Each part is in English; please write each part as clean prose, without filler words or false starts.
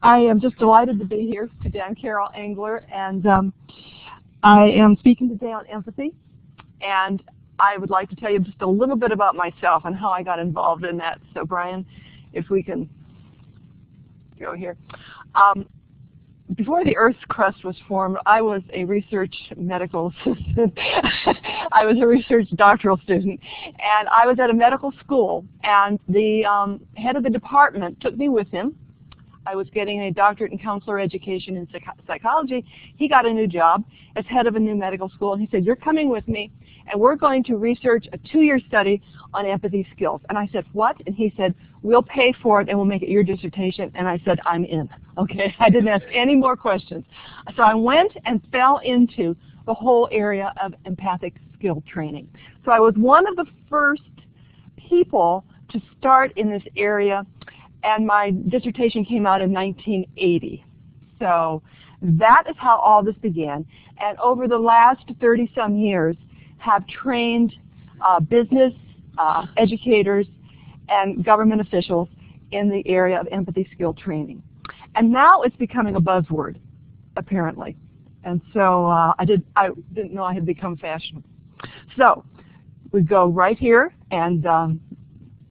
I am just delighted to be here today. I'm Carol Engler, and I am speaking today on empathy. And I would like to tell you just a little bit about myself and how I got involved in that. So, Brian, if we can go here. Before the Earth's crust was formed, I was a research medical assistant. I was a research doctoral student, and I was at a medical school, and the head of the department took me with him. I was getting a doctorate in counselor education in psychology. He got a new job as head of a new medical school, and he said, "You're coming with me, and we're going to research a 2-year study on empathy skills." And I said, "What?" And he said, "We'll pay for it, and we'll make it your dissertation." And I said, "I'm in." Okay, I didn't ask any more questions. So I went and fell into the whole area of empathic skill training. So I was one of the first people to start in this area, and my dissertation came out in 1980. So that is how all this began. And over the last 30-some years, have trained business educators and government officials in the area of empathy skill training. And now it's becoming a buzzword, apparently. And so I didn't know I had become fashionable. So we go right here, and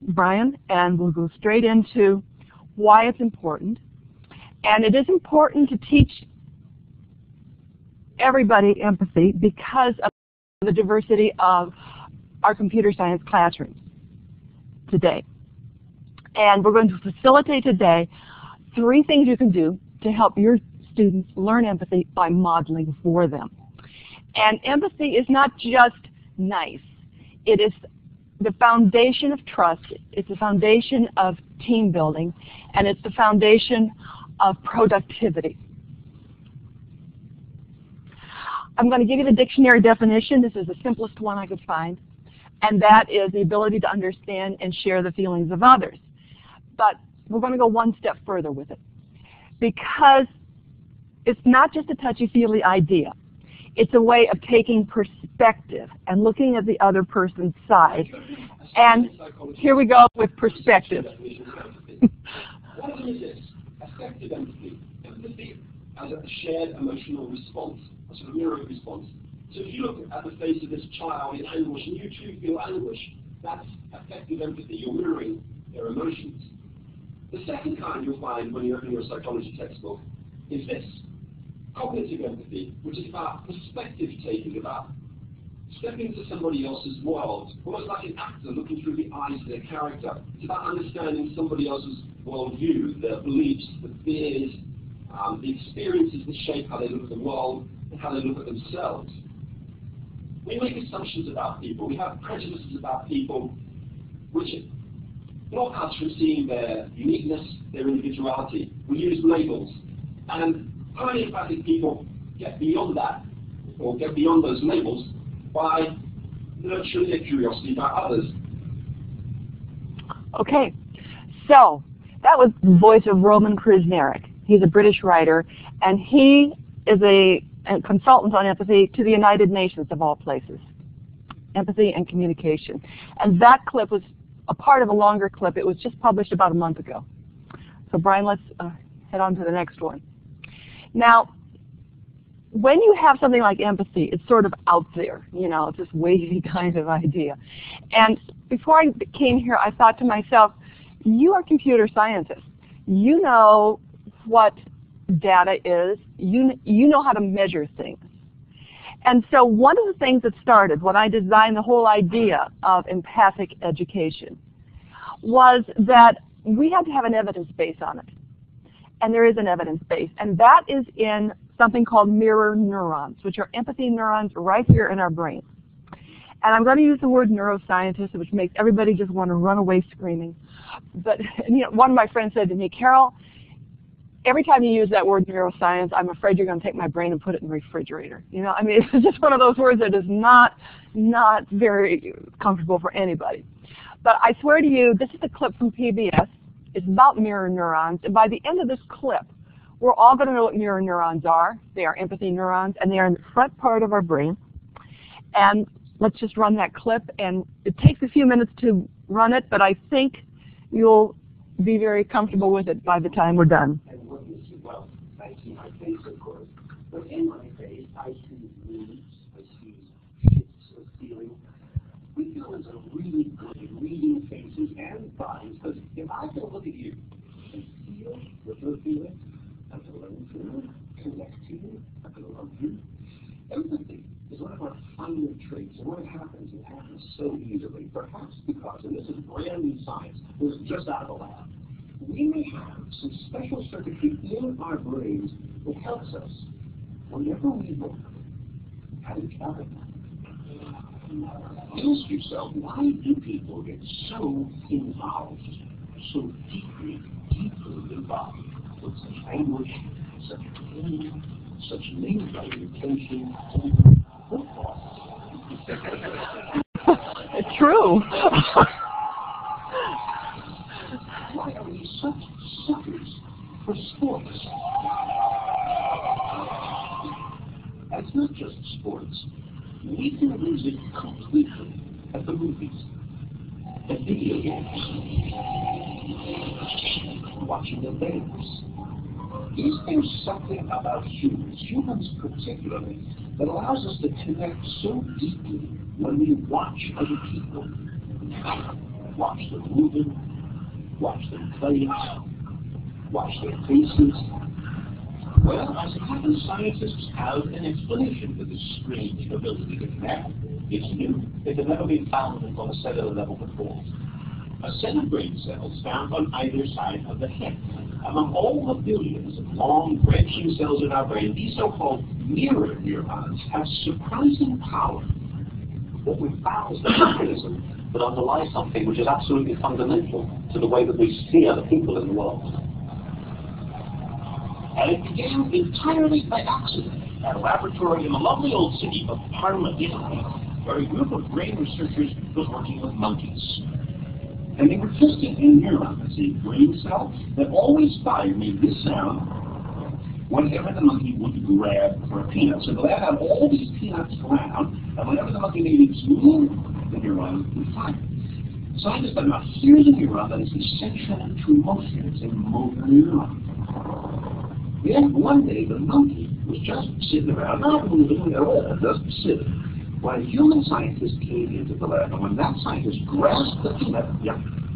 Brian, and we'll go straight into why it's important. And it is important to teach everybody empathy because of the diversity of our computer science classrooms today. And we're going to facilitate today 3 things you can do to help your students learn empathy by modeling for them. And empathy is not just nice. It is the foundation of trust. It's the foundation of team building, and it's the foundation of productivity. I'm going to give you the dictionary definition. This is the simplest one I could find, and that is the ability to understand and share the feelings of others. But we're going to go one step further with it, because it's not just a touchy-feely idea. It's a way of taking perspective and looking at the other person's side. And here we go with perspective. One of them is this: affective empathy. Empathy as a shared emotional response, a sort of mirroring response. So if you look at the face of this child in anguish and you too feel anguish, that's affective empathy. You're mirroring their emotions. The second kind you'll find when you open your psychology textbook is this: cognitive empathy, which is about perspective taking, about stepping into somebody else's world, almost like an actor looking through the eyes of their character. It's about understanding somebody else's worldview, their beliefs, the fears, the experiences that shape how they look at the world and how they look at themselves. We make assumptions about people. We have prejudices about people which block us from seeing their uniqueness, their individuality. We use labels. And highly empathic people get beyond that, or get beyond those labels, by nurturing their curiosity about others. Okay, so that was the voice of Roman Krznaric. He's a British writer, and he is a consultant on empathy to the United Nations, of all places. Empathy and communication. And that clip was a part of a longer clip. It was just published about a month ago. So Brian, let's head on to the next one. Now, when you have something like empathy, it's sort of out there, you know, it's this wavy kind of idea. And before I came here, I thought to myself, you are computer scientists. You know what data is. You know how to measure things. And so one of the things that started when I designed the whole idea of empathic education was that we had to have an evidence base on it. And there is an evidence base, and that is in something called mirror neurons, which are empathy neurons right here in our brain. And I'm going to use the word neuroscientist, which makes everybody just want to run away screaming. But you know, one of my friends said to me, "Carol, every time you use that word neuroscience, I'm afraid you're going to take my brain and put it in the refrigerator." You know, I mean, it's just one of those words that is not very comfortable for anybody. But I swear to you, this is a clip from PBS. It's about mirror neurons, and by the end of this clip, we're all going to know what mirror neurons are. They are empathy neurons, and they are in the front part of our brain. And let's just run that clip, and it takes a few minutes to run it, but I think you'll be very comfortable with it by the time we're done. And what you see, well, I see my face, of course, but in my face, I see leaves, I see shapes of feeling. We humans are really good at reading faces and bodies, because if I can look at you and feel what you're feeling, I can learn from you, connect to you, I can love you. Empathy is one of our finer traits, and when it happens so easily, perhaps because, and this is brand new science, this is just out of the lab, we may have some special circuitry in our brains that helps us whenever we look at each other. Ask yourself, why do people get so involved, so deeply involved with such anguish, such pain, such lingering attention to football? It's true. Why are we such suckers for sports? And it's not just sports. We can lose it completely at the movies, at video games, watching the games. Is there something about humans particularly, that allows us to connect so deeply when we watch other people? Watch them moving, watch them playing, watch their faces. Well, as it happens, scientists have an explanation for this strange ability to connect. It's new. It had never been found on a cellular level before. A set of brain cells found on either side of the head. Among all the billions of long branching cells in our brain, these so-called mirror neurons have surprising power. What we found is the mechanism that underlies something which is absolutely fundamental to the way that we see other people in the world. And it began entirely by accident at a laboratory in the lovely old city of Parma, Italy, where a group of brain researchers was working with monkeys. And they were testing a neuron, a brain cell, that always made this sound whenever the monkey would grab for a peanut. So the lab had all these peanuts around, and whenever the monkey made its move, the neuron would fire. Scientists thought, now here's a neuron that is essential to emotion. It's a motor neuron. Then one day the monkey was just sitting around, not moving at all, just sitting. When a human scientist came into the lab, and when that scientist grasped the peanut,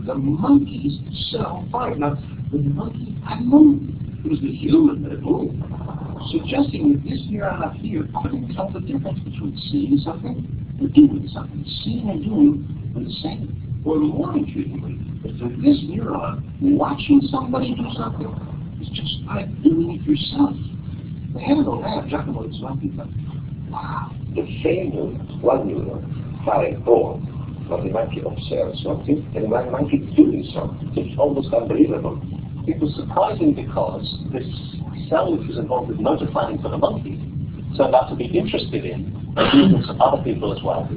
the monkey's cell fired. Now, the monkey had moved. It was the human that had moved, suggesting that this neuron up here couldn't tell the difference between seeing something and doing something. Seeing and doing were the same. Or more intriguingly, is that this neuron, watching somebody do something, is just like doing it yourself. The head of the lab, Giacomo Tzwaki, thought, wow. The same neuron, one neuron, firing forward, when the monkey observes something, and when the monkey is doing something. It's almost unbelievable. It was surprising because this cell which was involved with motor planning for the monkey turned out to be interested in movements of other people as well.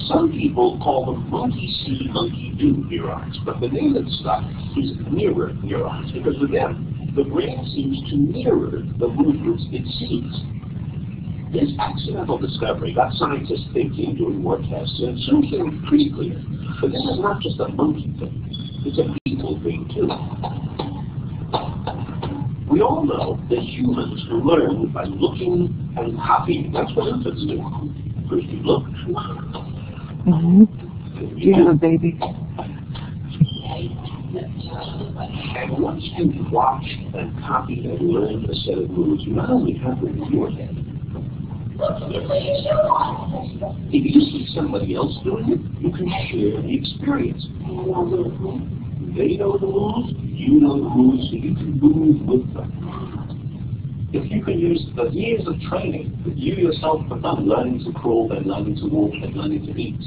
Some people call them monkey see, monkey do neurons, but the name that stuck is mirror neurons, because for them, the brain seems to mirror the movements it sees. This accidental discovery got scientists thinking, doing more tests, and it soon became pretty clear that this is not just a monkey thing, it's a people thing too. We all know that humans learn by looking and copying. That's what infants do. First you look. Yeah, baby. And once you watch and copy and learn a set of moves, you not only have them in your head, if you see somebody else doing it, you can share the experience. They know the rules, you know the rules, so you can move with them. If you can use the years of training that you yourself have done, learning to crawl, then learning to walk, then learning to eat,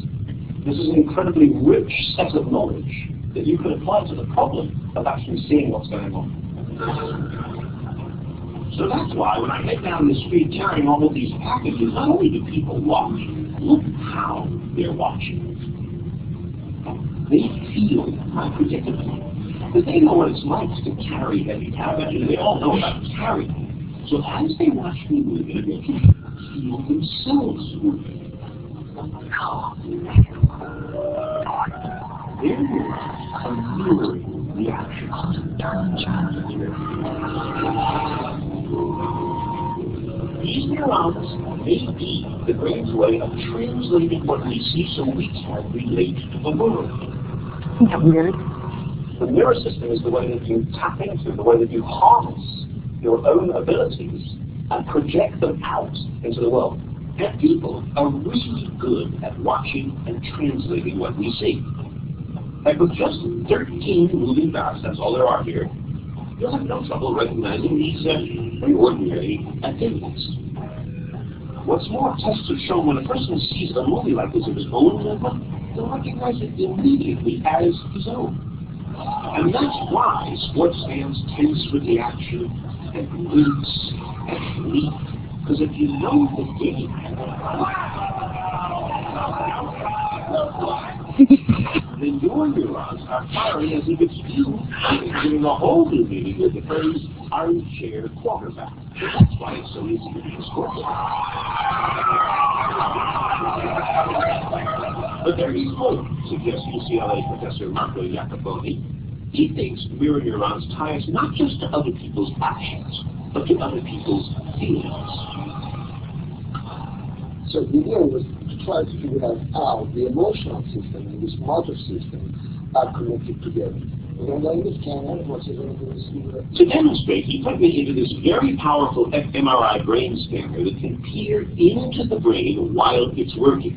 this is an incredibly rich set of knowledge that you can apply to the problem of actually seeing what's going on. So that's why when I get down the street carrying all of these packages, not only do people watch, look how they're watching. They feel unpredictable. Because they know what it's like to carry heavy package, and they all know about carrying. So as they watch me move, they can feel themselves moving. Their neurons are mirroring the action. These neurons may be the brain's way of translating what we see so we can relate to the world. The mirror system is the way that you tap into, the way that you harness your own abilities and project them out into the world. And people are really good at watching and translating what we see. Like with just 13 moving dots, that's all there are here, you'll have no trouble recognizing these very ordinary activities. What's more, tests have shown when a person sees a movie like this of his own movement, they'll recognize it immediately as his own. And that's why sports fans tense with the action and wince and leap, because if you know the game, then your neurons are firing as if it's you, giving a whole new meaning with the phrase armchair quarterback. So that's why it's so easy to be a sports fan. But there is hope, suggests UCLA Professor Marco Iacoboni. He thinks mirror neurons tie us not just to other people's actions, but to other people's feelings. So the idea was to try to figure out how the emotional system and this motor system are connected together. To demonstrate, he put me into this very powerful fMRI brain scanner that can peer into the brain while it's working.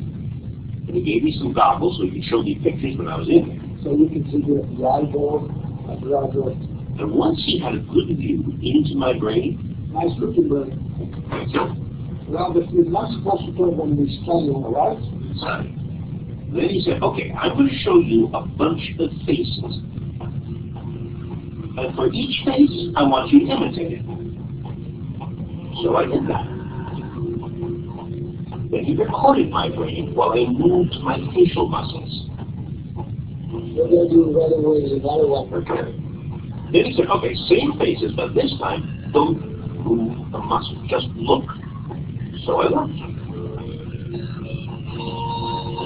And he gave me some goggles so he could show me pictures when I was in there. So you can see the eyeball and the eyeball. And once he had a good view into my brain, nice looking brain. Well, you're not supposed to put it when we're scanning, all right? Sorry. Then he said, okay, I'm going to show you a bunch of faces. And for each face, I want you to imitate it. So I did that. Then he recorded my brain while I moved my facial muscles. Okay. Then he said, okay, same faces, but this time, don't move a muscle, just look. So I looked.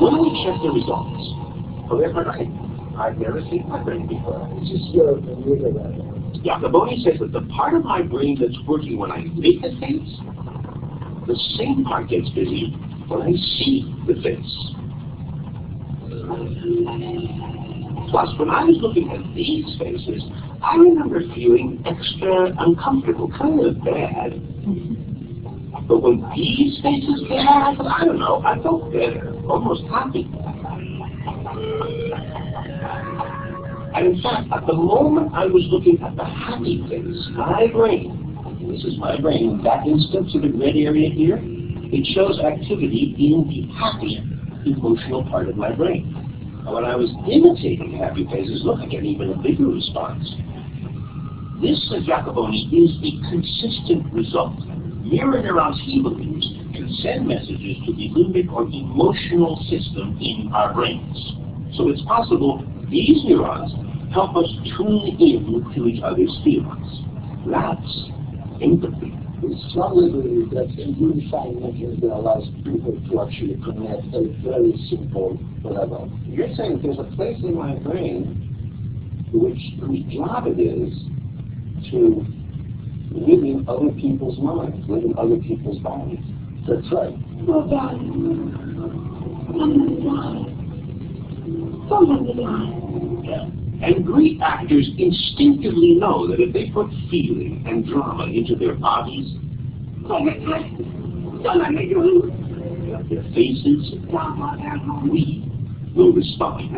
When we check the results, oh, they're right. I've never seen my brain before. It's just your computer. Iacoboni says that the part of my brain that's working when I make the face, the same part gets busy when I see the face. Plus, when I was looking at these faces, I remember feeling extra uncomfortable, kind of bad. But when these faces came out, I don't know, I felt better, almost happy. And in fact, at the moment I was looking at the happy face, my brain, this is my brain, that instance of the red area here, it shows activity in the happy emotional part of my brain. And when I was imitating happy faces, look, I get even a bigger response. This, says Iacoboni, is a consistent result. Mirror neurons, he believes, can send messages to the limbic or emotional system in our brains. So it's possible these neurons help us tune in to each other's feelings. That's empathy. We strongly believe that a unifying mechanism that allows people to actually connect a very simple level. You're saying there's a place in my brain whose job it is to live in other people's minds, live in other people's bodies. That's right. Oh, God. Somebody died. Somebody died. Yeah. And great actors instinctively know that if they put feeling and drama into their bodies, their faces, we will respond.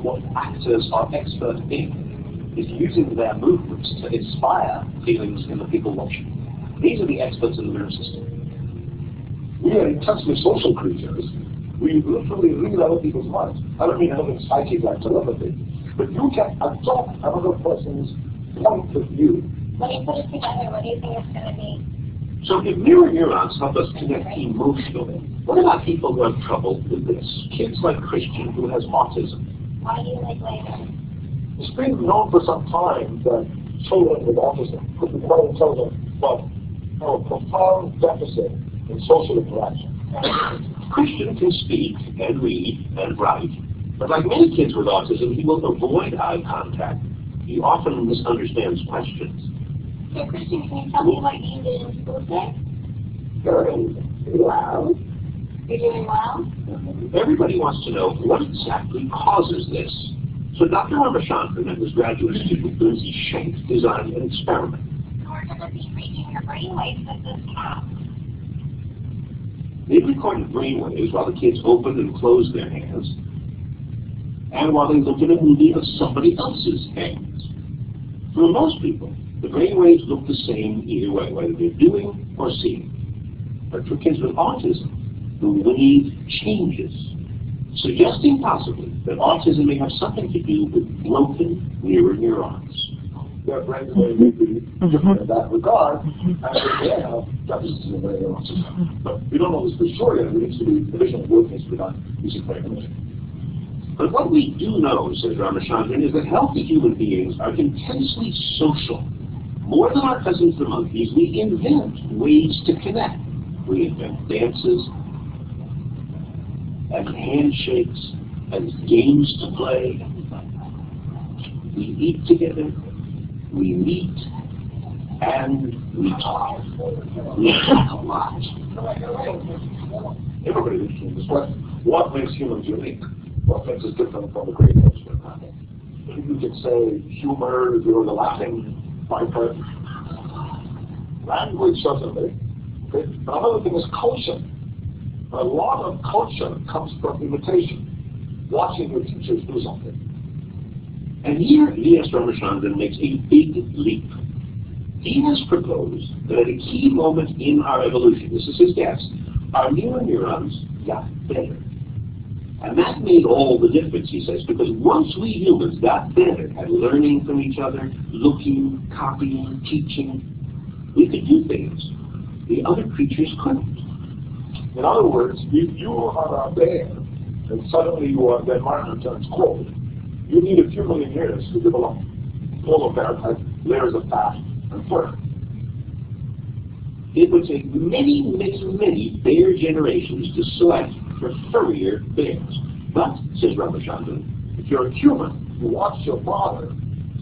What actors are expert in is using their movements to inspire feelings in the people watching. These are the experts in the mirror system. We are intensely social creatures. We literally read other people's minds. I don't mean having psychic like telepathy, but you can adopt another person's point of view. When you put it together, what do you think it's going to be? So if mirror neurons help us connect emotionally, what about people who have trouble with this? Kids like Christian, who has autism. Why do you like later? It's been known for some time that children with autism could be quite intelligent, but have a profound deficit in social interaction. Christian can speak and read and write, but like many kids with autism, he will avoid eye contact. He often misunderstands questions. So Christian, can you tell me what you did in school today? Very well. You're doing well? Everybody wants to know what exactly causes this. So Dr. Ramachandran and his graduate student Lindsay Schenck designed an experiment. We're going to be reading your brainwaves with this cat. They recorded brainwaves while the kids opened and closed their hands, and while they looked at a movie of somebody else's hands. For most people, the brainwaves look the same either way, whether they're doing or seeing. But for kids with autism, the wave changes, suggesting possibly that autism may have something to do with broken mirror neurons. Their brains may be different in that regard, and they have deficits in the brain neurons. But we don't know this for sure yet. There needs to be additional work needs to be done using brain imaging. But what we do know, says Ramachandran, is that healthy human beings are intensely social. More than our cousins the monkeys, we invent ways to connect. We invent dances, and handshakes, and games to play. We eat together, we meet, and we talk. We talk a lot. Everybody is interested in this question. What makes humans unique? What makes us different from the creators? You could say humor, if you were the laughing viper. Language, certainly. Okay? But another thing is culture. A lot of culture comes from imitation, watching your teachers do something. And here, V.S. Ramachandran makes a big leap. He has proposed that at a key moment in our evolution, this is his guess, our mirror neurons got better. And that made all the difference, he says, because once we humans got better at learning from each other, looking, copying, teaching, we could do things the other creatures couldn't. In other words, if you are a bear, and suddenly the environment turns cold, you need a few million years to develop polar bear-type layers of fat and fur. It would take many, many, many bear generations to select for furrier bears. But, says Ramachandran, if you're a human, you watch your father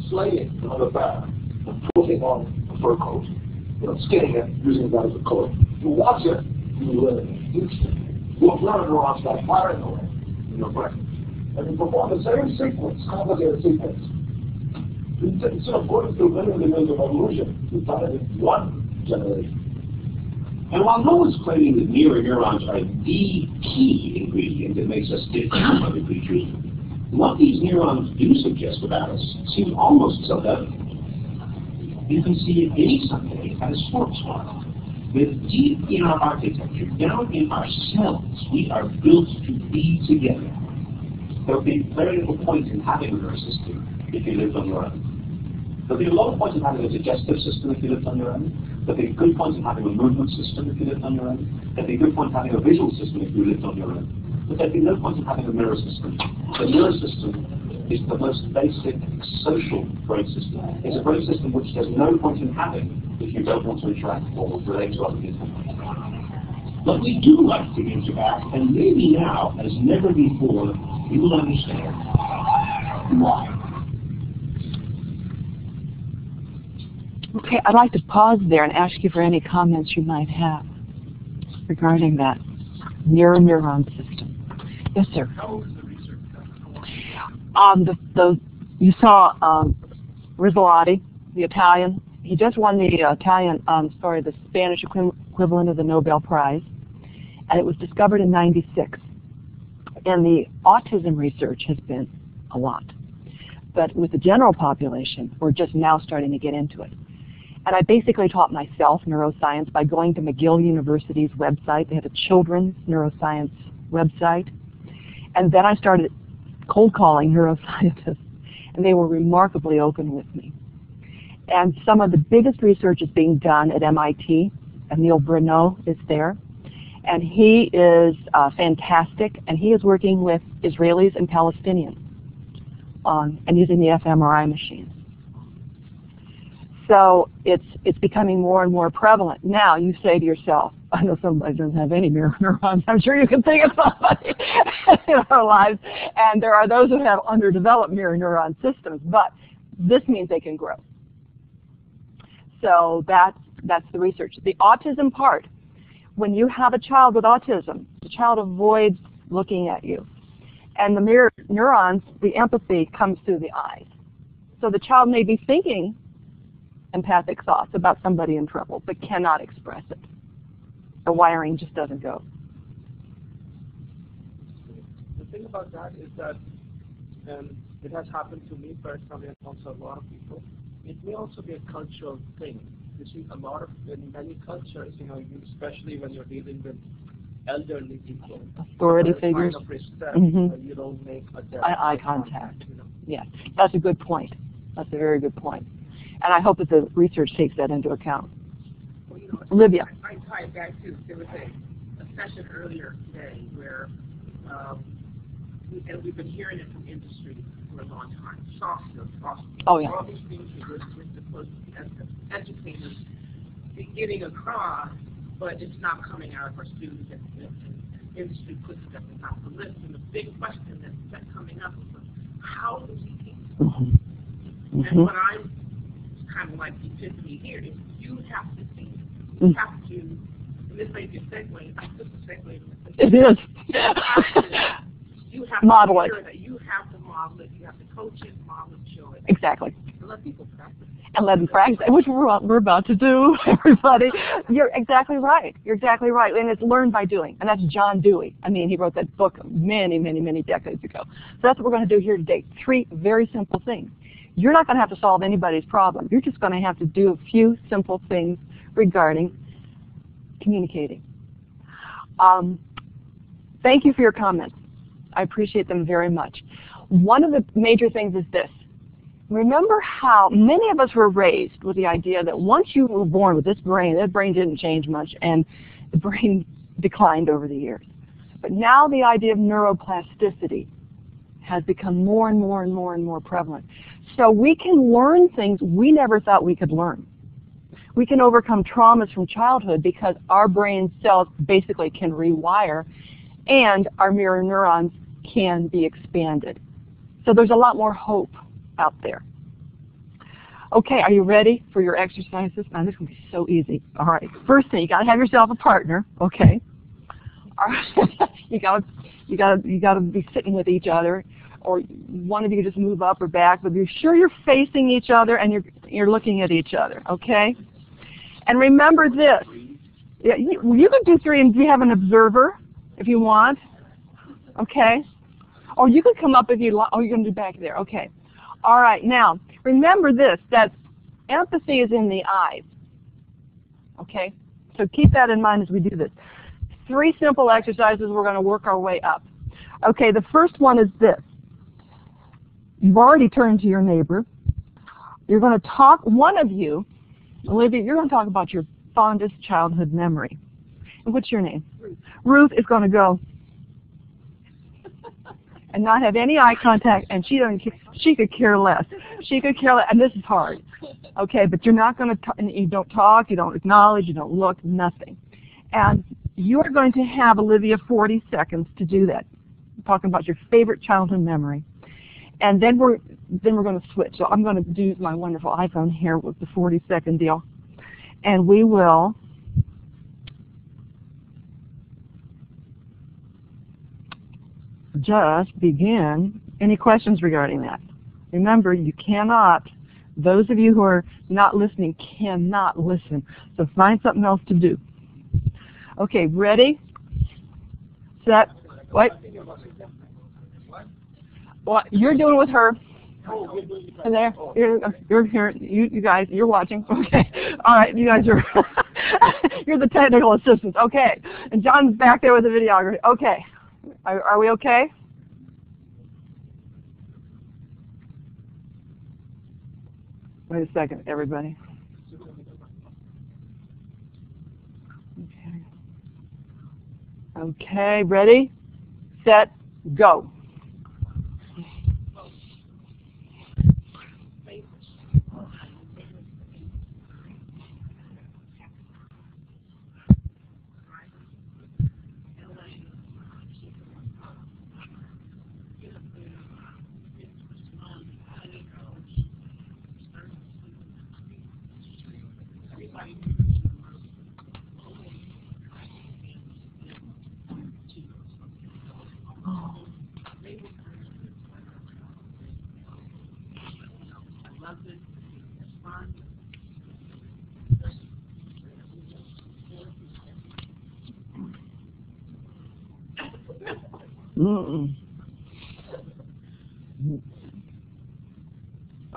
slaying another bear and putting on a fur coat, skinning it, using that as a coat. You watch it, you learn instantly. Your blood neurons start firing away in your brain. And you perform the same sequence, complicated sequence. Instead of going through millions and millions of evolution, you've done it in one generation. And while no one's claiming that mirror neurons are the key ingredient that makes us different from other creatures, what these neurons do suggest about us seems almost self-evident. You can see it any Sunday at a sports bar. With deep in our architecture, down in our cells, we are built to be together. There would be very little point in having a nervous system if you lived on your own. There would be a lot of points in having a digestive system if you lived on your own. There would be a good point in having a movement system if you lived on your own. There would be a good point in having a visual system if you lived on your own. But there would be no point in having a mirror system. The mirror system is the most basic social brain system. It's a brain system which there's no point in having if you don't want to interact or relate to other people. But we do like to interact, and maybe now, as never before, you will understand why. Okay, I'd like to pause there and ask you for any comments you might have regarding that mirror neuron system. Yes, sir. How is the research done? You saw Rizzolatti, the Italian. He just won the the Spanish equivalent of the Nobel Prize, and it was discovered in '96. And the autism research has been a lot, but with the general population, we're just now starting to get into it. And I basically taught myself neuroscience by going to McGill University's website. They have a children's neuroscience website. And then I started cold calling neuroscientists, and they were remarkably open with me. And some of the biggest research is being done at MIT. Emile Bruneau is there. And he is fantastic, and he is working with Israelis and Palestinians and using the fMRI machines. So it's becoming more and more prevalent. Now you say to yourself, I know somebody doesn't have any mirror neurons. I'm sure you can think of somebody in our lives. And there are those who have underdeveloped mirror neuron systems, but this means they can grow. So that's the research. The autism part, when you have a child with autism, the child avoids looking at you. And the mirror neurons, the empathy comes through the eyes. So the child may be thinking empathic thoughts about somebody in trouble, but cannot express it. The wiring just doesn't go. The thing about that is that it has happened to me personally and also a lot of people. It may also be a cultural thing. You see, in many cultures, especially when you're dealing with elderly people, authority figures, kind of respect, you don't make eye contact. Yes, that's a good point. That's a very good point. And I hope that the research takes that into account. Well, Olivia. I tie it back to, there was a session earlier today where, and we've been hearing it from industry for a long time, soft skills, Oh, yeah. all these things that we're supposed to be as educators be getting across, but it's not coming out of our students, and industry puts it at the top of the list. And the big question that's kept coming up is, how do we teach? And what I'm kind of like the epiphany here is you have to see, you have to, and this may be a segue, this is a segue. It is. You have to model it. That you have to model it, you have to coach it, model it, show it. Exactly. And let people practice. And let them practice, which we're about to do, everybody. You're exactly right. You're exactly right. And it's learned by doing. And that's John Dewey. I mean, he wrote that book many, many, many decades ago. So that's what we're going to do here today. 3 very simple things. You're not going to have to solve anybody's problem. You're just going to have to do a few simple things regarding communicating. Thank you for your comments. I appreciate them very much. One of the major things is this. Remember how many of us were raised with the idea that once you were born with this brain, that brain didn't change much, and the brain declined over the years. But now the idea of neuroplasticity has become more and more and more and more prevalent. So we can learn things we never thought we could learn. We can overcome traumas from childhood because our brain cells basically can rewire, and our mirror neurons can be expanded. So there's a lot more hope out there. Okay, are you ready for your exercises? Now this is going to be so easy. All right, first thing, you got to have yourself a partner. Okay. All right. you got to be sitting with each other, or one of you just move up or back, but be sure you're facing each other and you're looking at each other. Okay. And remember this. Yeah, you can do 3, and you have an observer if you want. Okay. Or you could come up if you like. Oh, you're going to do back there. Okay. All right. Now, remember this, that empathy is in the eyes. Okay? So keep that in mind as we do this. 3 simple exercises. We're going to work our way up. Okay, the first one is this. You've already turned to your neighbor. You're going to talk, one of you, Olivia, you're going to talk about your fondest childhood memory. And what's your name? Ruth. Ruth is going to go and not have any eye contact, and she could care less. She could care less, and this is hard. Okay, but you're not going to, you don't talk, you don't acknowledge, you don't look, nothing. And you are going to have, Olivia, 40 seconds to do that. I'm talking about your favorite childhood memory. And then we're going to switch. So I'm going to use my wonderful iPhone here with the 40-second deal. And we will just begin. Any questions regarding that? Remember, you cannot, those of you who are not listening cannot listen. So find something else to do. Okay, ready, set, what? What you're doing with her? And there, you're here. You guys, you're watching. Okay, all right. You guys are. You're the technical assistants. Okay, and John's back there with the videography. Okay, are we okay? Wait a second, everybody. Okay, ready, set, go.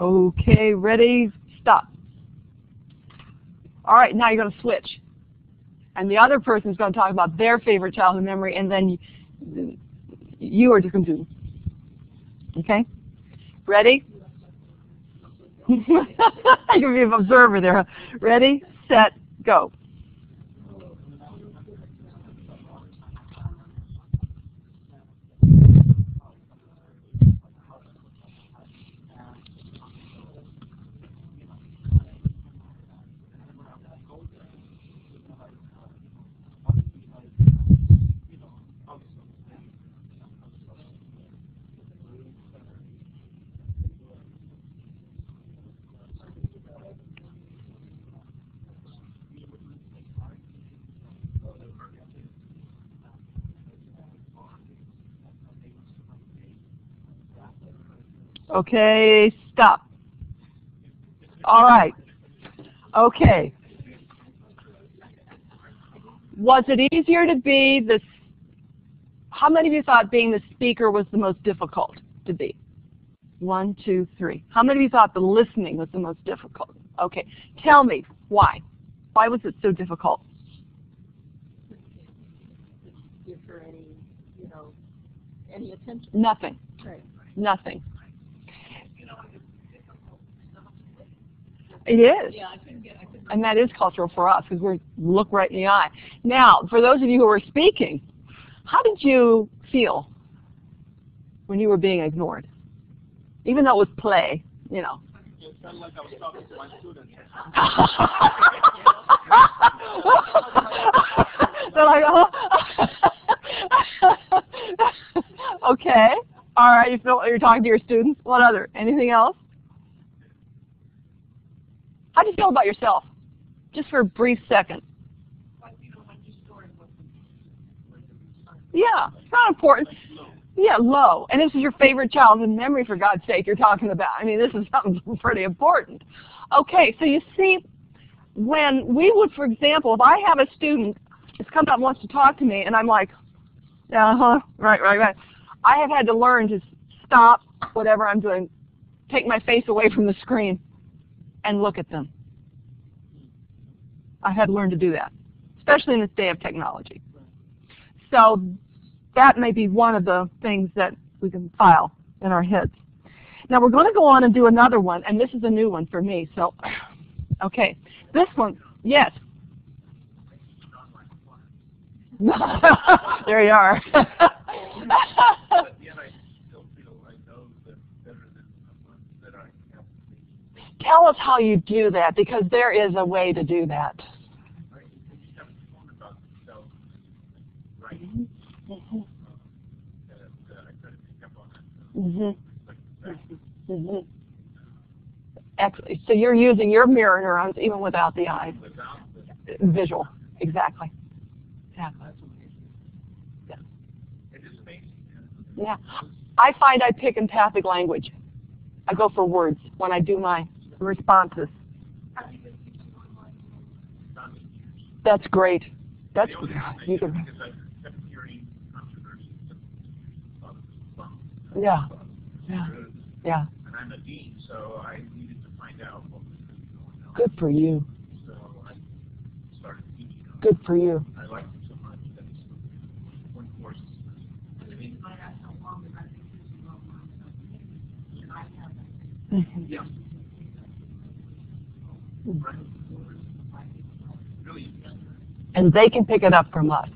Okay, ready, stop. All right, now you're going to switch. And the other person's going to talk about their favorite childhood memory, and then you are just going to do. Okay? Ready? You're going to be an observer there. Ready, set, go. Okay, stop. All right. Okay. Was it easier to be the, how many of you thought being the speaker was the most difficult to be? 1, 2, 3. How many of you thought the listening was the most difficult? Okay. Tell me, why? Why was it so difficult? Give her any attention? Nothing. Right. Nothing. It is. Yeah, and that is cultural for us because we look right in the eye. Now, for those of you who were speaking, how did you feel when you were being ignored? Even though it was play, you know. It felt like I was talking to my students. They're like, oh. Okay. All right. You feel you're talking to your students. What other? Anything else? How do you feel about yourself? Just for a brief second. Yeah, it's not important. Yeah, low. And this is your favorite childhood memory, for God's sake, you're talking about. I mean, this is something pretty important. Okay, so you see, when we would, for example, if I have a student that's come up and wants to talk to me, and I'm like, right. I have had to learn to stop whatever I'm doing, take my face away from the screen, and look at them. I had to learn to do that, especially in this day of technology. So that may be one of the things that we can file in our heads. Now we're going to go on and do another one, and this is a new one for me. So, okay, this one, yes. There you are. Tell us how you do that, because there is a way to do that. Excellent. So you're using your mirror neurons even without the eye. Visual. Exactly. Yeah. Yeah. I find I pick empathic language. I go for words when I do my responses. That's great. That's you can. Yeah. Yeah. Yeah. And I'm a dean, so I needed to find out what was going on. Good for you. So I started teaching. Good for you. I liked it so much that it's one course. Yeah. Really. And they can pick it up from us.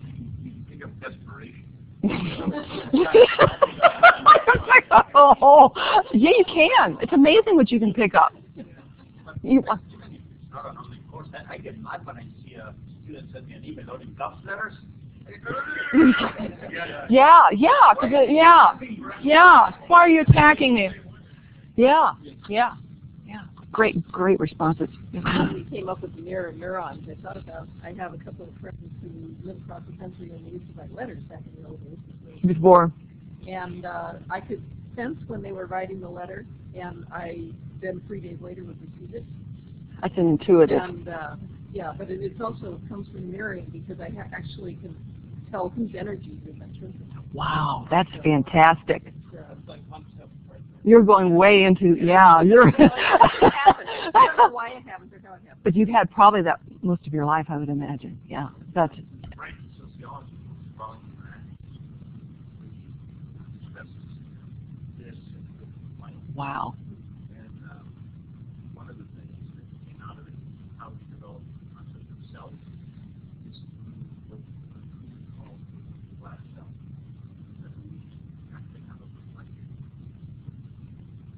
You can pick up desperation. Oh, yeah, you can. It's amazing what you can pick up. It's not an only course. I get mad when I see a student send me an email loading cups letters. Yeah. Why are you attacking me? Yeah. Great responses. We came up with the mirror neurons. I thought about, I have a couple of friends who live across the country and they used to write letters back in the old days. Before. And I could sense when they were writing the letter, and I then 3 days later would receive it. That's intuitive. And yeah, but it also comes from mirroring, because I actually can tell whose energy is in terms of Wow, that's fantastic. Yeah, it's like one step further. You're going way into, yeah, you're. It happens. I don't know why it happens or how it happens. But you've had probably that most of your life, I would imagine. Yeah, that's. Right, sociology, following this and Wow. And one of the things that came out of it, how we developed the concept of self, is what we call the black self. That we have to have a reflection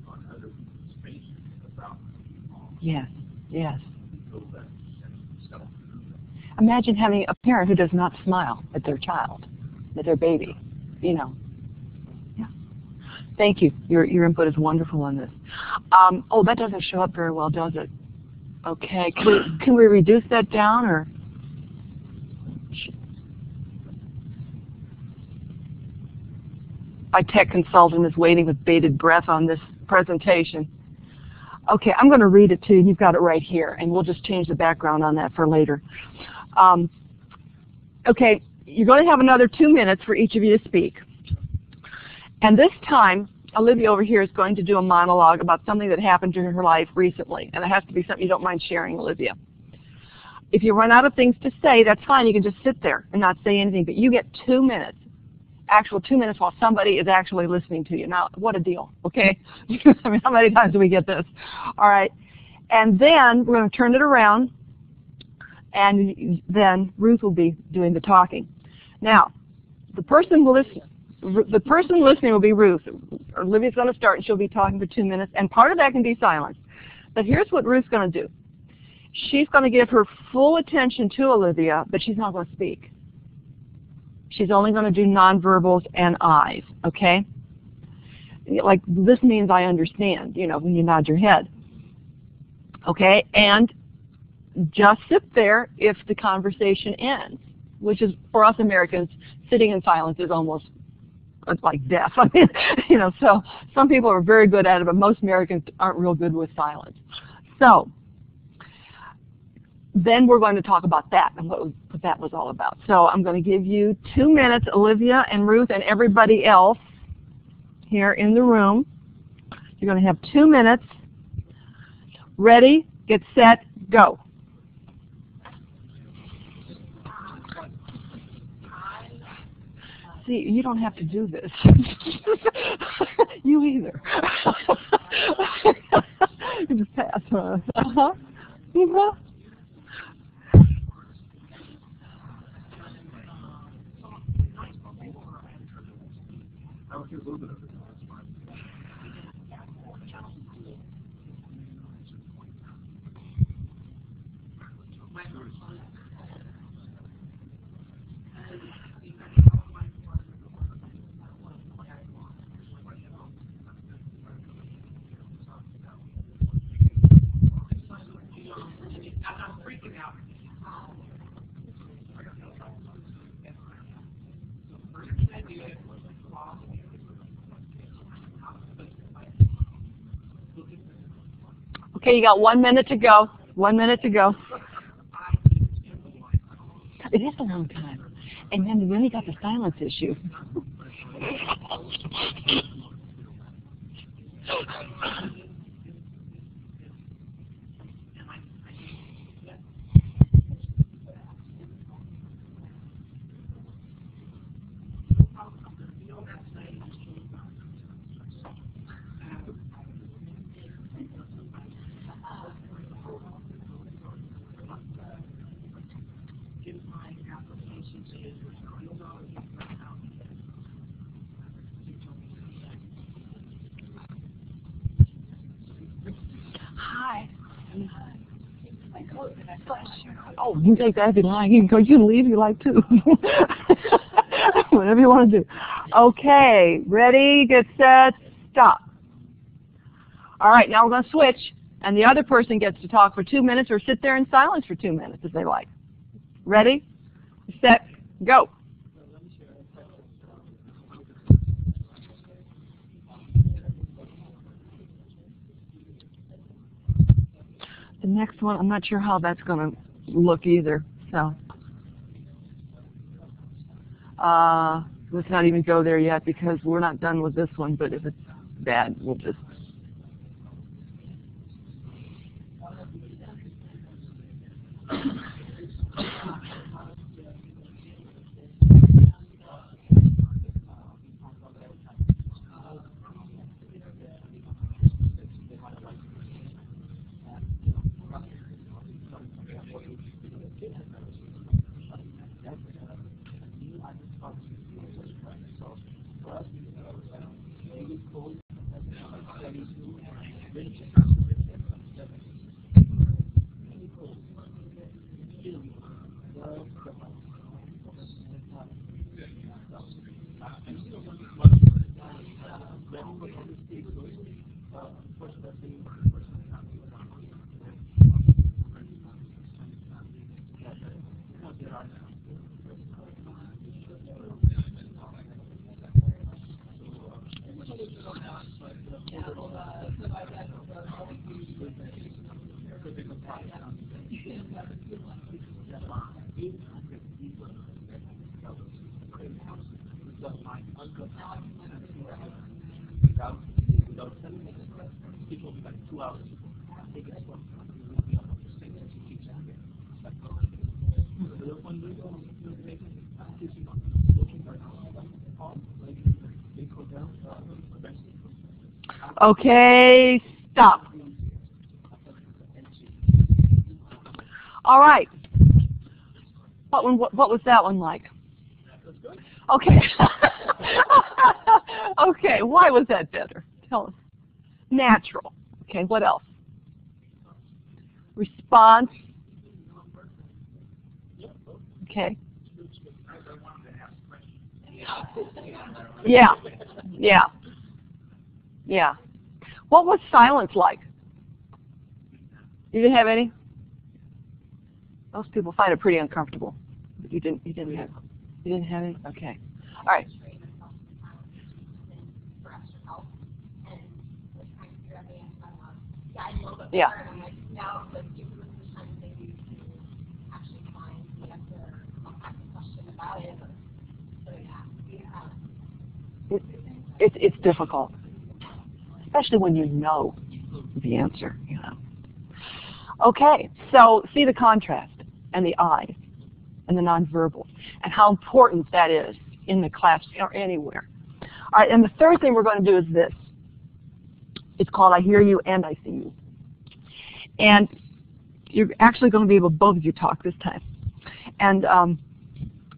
on other people's faces about Yes, yes. so that sense of self. Imagine having a parent who does not smile at their child, at their baby, you know. Yeah. Thank you. Your input is wonderful on this. Oh, that doesn't show up very well, does it? Okay. Can we reduce that down, or? My tech consultant is waiting with bated breath on this presentation. Okay, I'm going to read it to you. You've got it right here, and we'll just change the background on that for later. Okay, you're going to have another 2 minutes for each of you to speak. And this time, Olivia over here is going to do a monologue about something that happened during her life recently. And it has to be something you don't mind sharing, Olivia. If you run out of things to say, that's fine. You can just sit there and not say anything. But you get 2 minutes, actual 2 minutes while somebody is actually listening to you. Now, what a deal, okay? I mean, how many times do we get this? All right. And then we're going to turn it around. And then Ruth will be doing the talking. Now, the person listening will be Ruth. Olivia's going to start, and she'll be talking for 2 minutes. And part of that can be silence. But here's what Ruth's going to do. She's going to give her full attention to Olivia, but she's not going to speak. She's only going to do nonverbals and eyes, okay? Like, this means I understand, you know, when you nod your head. Okay? And just sit there if the conversation ends, which is, for us Americans, sitting in silence is almost like death. I mean, you know, so some people are very good at it, but most Americans aren't real good with silence. So then we're going to talk about that and what that was all about. So I'm going to give you 2 minutes, Olivia and Ruth and everybody else here in the room. You're going to have 2 minutes. Ready, get set, go. See, you don't have to do this. You either. You just pass. Uh-huh. Uh-huh. Okay, you got 1 minute to go. 1 minute to go. It is a long time. And then you got the silence issue. Hi. Oh, you can take that if you like. You can go. You can leave if you like too. Whatever you want to do. Okay, ready, get set, stop. All right, now we're going to switch, and the other person gets to talk for 2 minutes or sit there in silence for 2 minutes if they like. Ready, set, go. The next one, I'm not sure how that's going to look either. So, let's not even go there yet because we're not done with this one, but if it's bad, we'll just... Okay, stop. All right. What was that one like? Okay. Okay, why was that better? Tell us. Natural. Okay, what else? Response. Okay. Yeah. Yeah. Yeah. What was silence like? You didn't have any? Most people find it pretty uncomfortable. But you didn't have any? Okay. All right. Yeah. It's difficult, especially when you know the answer. You know. Okay, so see the contrast and the eyes and the nonverbal and how important that is in the class or anywhere. All right, and the third thing we're going to do is this. It's called I hear you and I see you. And you're actually going to be able to both of you talk this time. And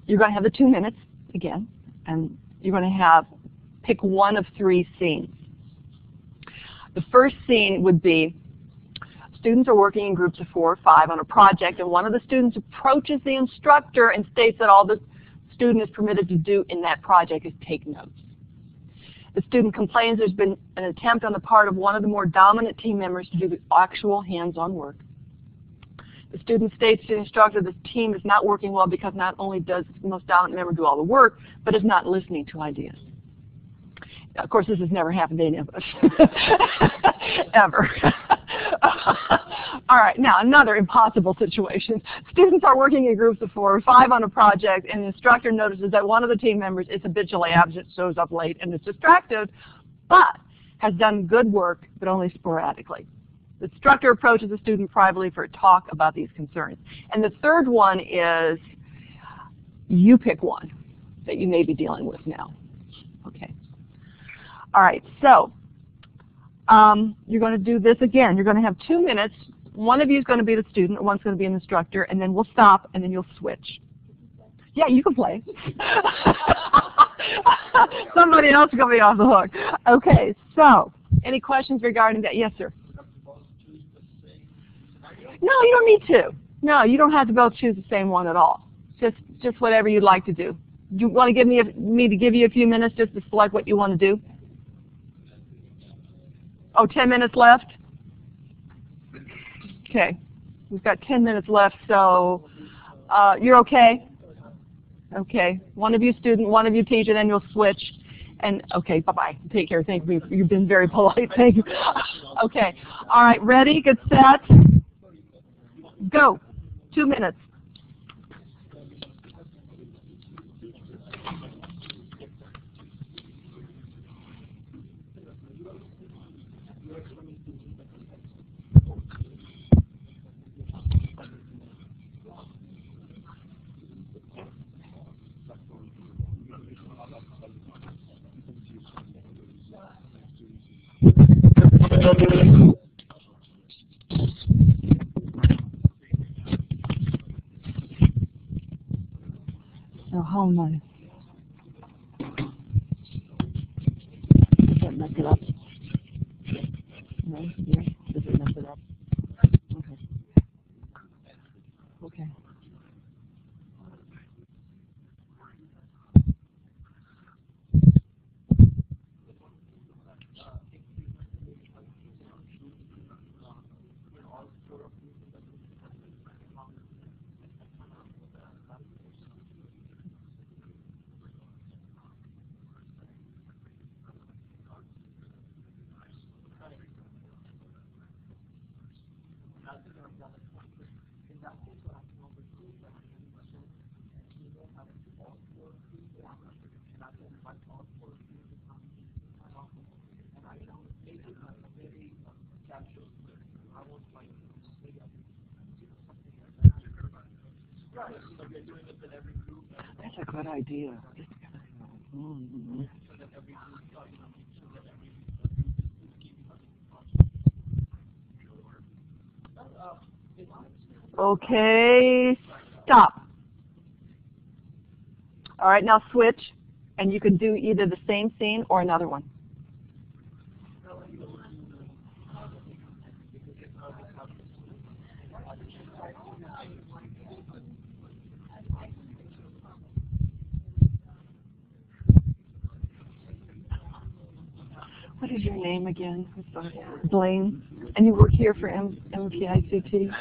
you're going to have the 2 minutes again, and you're going to pick one of 3 scenes. The first scene would be students are working in groups of 4 or 5 on a project, and one of the students approaches the instructor and states that all the student is permitted to do in that project is take notes. The student complains there's been an attempt on the part of one of the more dominant team members to do the actual hands-on work. The student states to the instructor the team is not working well because not only does the most dominant member do all the work, but is not listening to ideas. Of course, this has never happened to any of us, ever. All right, now another impossible situation. Students are working in groups of 4 or 5 on a project, and the instructor notices that one of the team members is habitually absent, shows up late, and is distracted, but has done good work, but only sporadically. The instructor approaches the student privately for a talk about these concerns. And the third one is you pick one that you may be dealing with now. Okay. All right, so you're going to do this again. You're going to have 2 minutes. One of you is going to be the student, one's going to be an instructor, and then we'll stop, and then you'll switch. Yeah, you can play. Somebody else is going to be off the hook. Okay, so any questions regarding that? Yes, sir. No, you don't need to. No, you don't have to both choose the same one at all. Just whatever you'd like to do. You want to give me to give you a few minutes just to select what you want to do? Oh, 10 minutes left? Okay. We've got 10 minutes left, so you're okay? Okay. One of you student, one of you teacher, then you'll switch. And okay, bye-bye. Take care. Thank you. You've been very polite. Thank you. Okay. All right, ready? Get set. Go. 2 minutes. So how am I? Does that mess it up? No? Yeah? Does it mess it up? Okay. Okay. That's a good idea. Okay, stop. All right, now switch, and you can do either the same scene or another one. What is your name again? I'm sorry. Blaine. And you work here for ICT?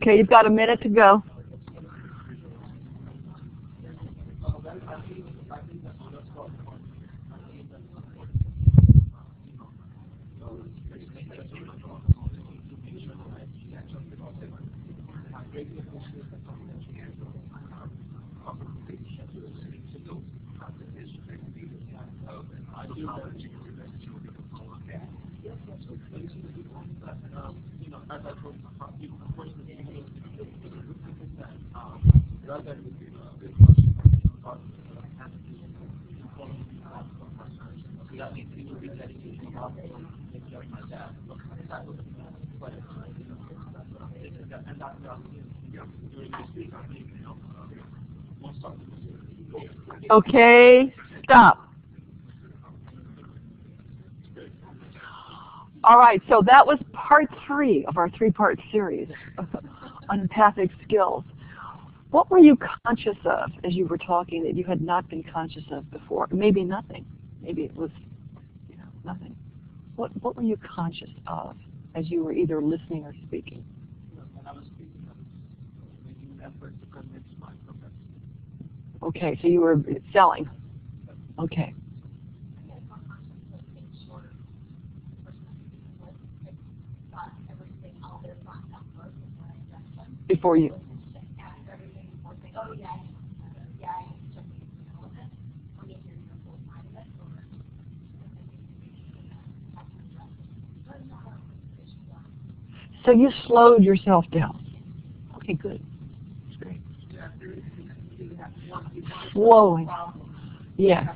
Okay, you've got a minute to go. Okay, stop. All right, so that was part 3 of our 3-part series on empathic skills. What were you conscious of as you were talking that you had not been conscious of before? Maybe nothing. Maybe it was, nothing. What were you conscious of as you were either listening or speaking? When I was speaking, I was making an effort to convince my professor. Okay, so you were selling. Okay. Before you. So you slowed yourself down. Okay, good. That's great. Slowing. Yeah.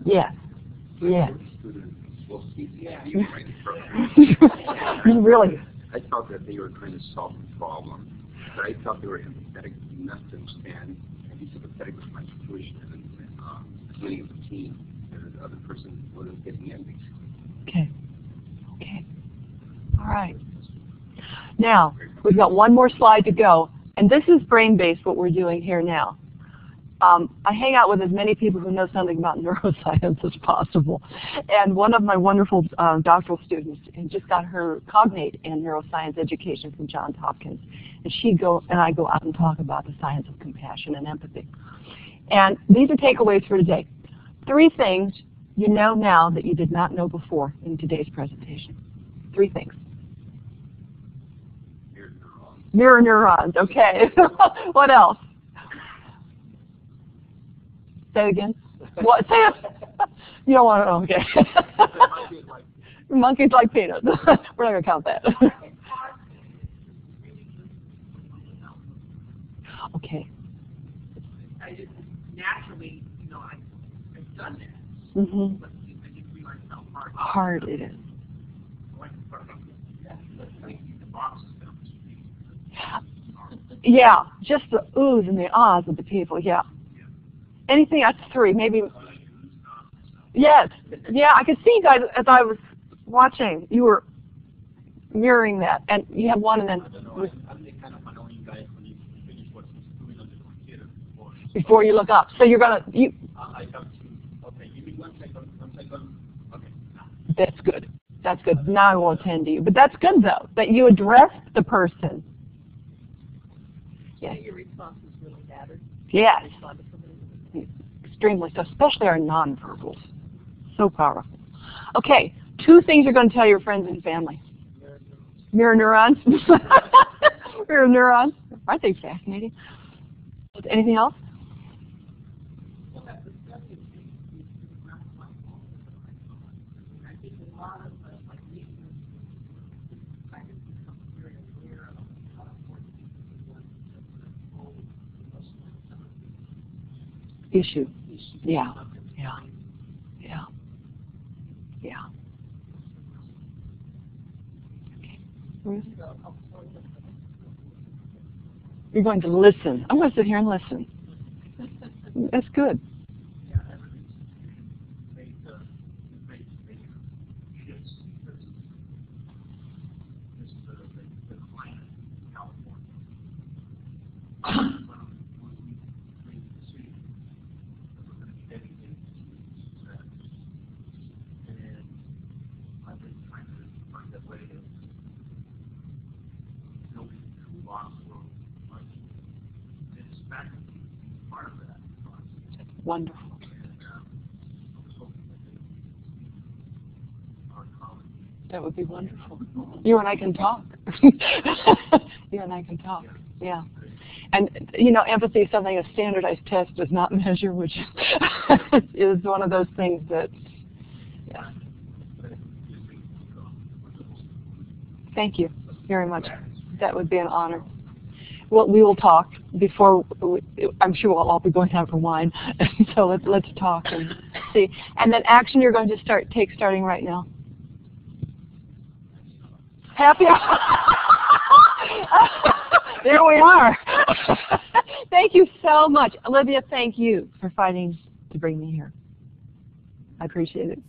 Yes. Yes. You really. I thought that they were trying to solve the problem, but I thought they were empathetic enough to understand and be sympathetic with my situation and beginning of the team, and the other person wasn't getting in. Okay. Okay. All right. Now, we've got one more slide to go, and this is brain-based, what we're doing here now. I hang out with as many people who know something about neuroscience as possible. And one of my wonderful doctoral students just got her cognate in neuroscience education from Johns Hopkins. And I go out and talk about the science of compassion and empathy. And these are takeaways for today. 3 things you know now that you did not know before in today's presentation. 3 things. Mirror neurons, okay. What else? Say it again. What? Say it. You don't want to know, okay. Monkeys like peanuts. We're not going to count that. Okay. I just naturally, I've done that. Mm-hmm. But I didn't realize how hard it is. Yeah, just the oohs and the ahs of the people, yeah. Anything that's 3, maybe. Yes, yeah, I could see you guys as I was watching. You were mirroring that, and you have one, and then before you look up. So you're gonna I have to. Okay, give me 1 second. 1 second. Okay. That's good. That's good. Now I will attend to you. But that's good though that you addressed the person. Yeah, your responses really mattered. Yes. Extremely so, especially our nonverbals. So powerful. Okay, 2 things you're going to tell your friends and family. Mirror neurons. Mirror neurons. Aren't they fascinating? Anything else? Issue. Yeah. Yeah. Yeah. Yeah. Okay. You're going to listen. I'm going to sit here and listen. That's good. Wonderful. That would be wonderful. You and I can talk. You and I can talk. Yeah. And, empathy is something a standardized test does not measure, which is one of those things that, yeah. Thank you very much. That would be an honor. Well, we will talk before. I'm sure we'll all be going out for wine. So let's talk and see. And then action you're going to take starting right now. Happy. There we are. Thank you so much, Olivia. Thank you for fighting to bring me here. I appreciate it.